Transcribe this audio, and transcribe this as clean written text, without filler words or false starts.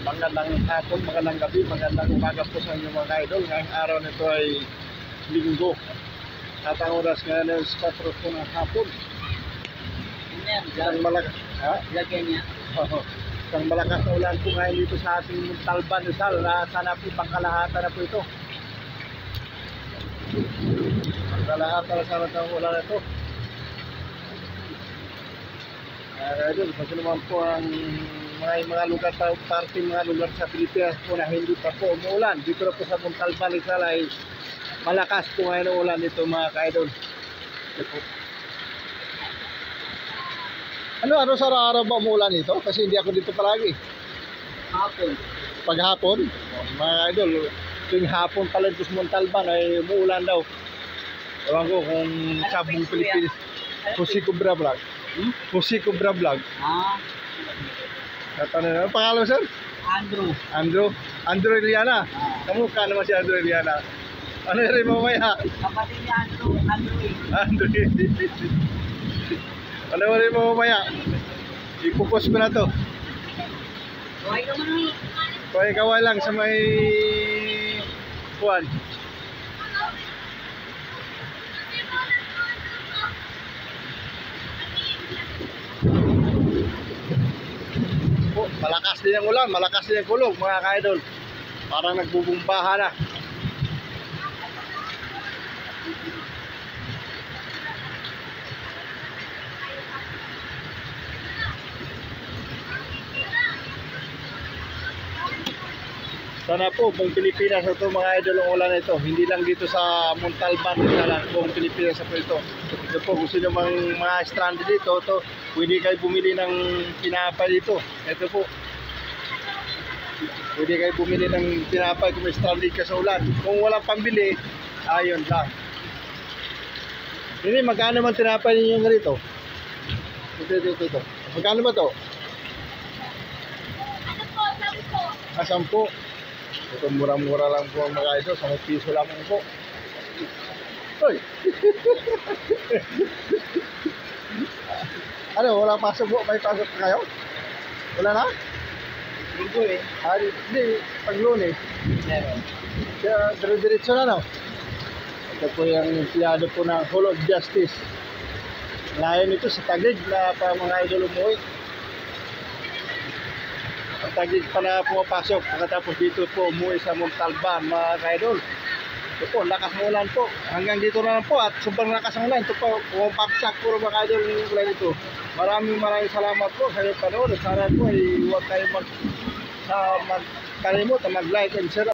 Magandang hapon, magandang gabi, magandang umaga po sa inyo mga idol. Ngayong araw nito ay linggo. At ang oras ngayon ay 4 po ng hapon. Isang malakas, Lagyan niya. isang malakas na ulan po ngayon dito sa ating Talban, Rizal. Sana po pangkalahatan na po ito. Pangkalahatan na sana ng ulan na ito. Idol, kasi naman po ang mga lugar mga lugar sa Pilipinas po na hindi pa po umuulan. Dito na po sa Talban, Rizal ay malakas po ngayon ang ulan dito mga ka-idol. Ano sa araw-araw ba umuulan dito? Kasi hindi ako dito palagi. Hapon. Paghapon, mga idol, tuwing hapon pala dito sa Montalban ay umuulan daw. Ewan ko kung sa buong Pilipinas. Pusi Cobra Vlog. Pusi Cobra Vlog. Ano na pangalan mo, sir? Andrew Eliana. Kamukha naman si Andrew Eliana. Ano rin mamaya? Kapatid ni Andrew. Andrew. Ano rin mamaya? Ipupost ko na to. Huwag ka man. Kaya kaway lang sa may kuwan. Malakas din ang ulan, malakas din ang kulog mga ka-idol. Parang nagbubumbaha na. Sana po buong Pilipinas ito mga idol ang ulan ito. Hindi lang dito sa Montalban, lang buong Pilipinas po ito. Ito po kung sino mga stranded dito, pwede kayo bumili ng tinapay dito. Ito po. Pwede kayo bumili ng tinapay kung may stranded ka sa ulan. Kung walang pambili, ayun lang. Hindi, magkano man tinapay ninyo ganito? Ito. Magkano ba to? Ano po? 10. Ito mura-mura lang po ang mga ito, 1 piso lang po. Hoy! Ano, wala pasok po? May pasok pa kayo? Wala na? Linggo eh. Hindi, pag Lunes. Meron. Kaya dire-diretso na, no? Ito po yung empleyado po ng Hall of Justice. Layo nito sa Taguig na pa mga idol umuwi. Ang Taguig pa na pumapasok. Pagkatapos dito po umuwi sa Montalban mga ka-idol. Ito po, lakas ng ulan po. Hanggang dito na lang po at sobrang lakas ng ulan. Ito po, pumapaksak po mga ka-idol yung ulan ito. Maraming salamat po sa inyong panood. Sana po ay huwag kayo magkalimut na mag-like and share.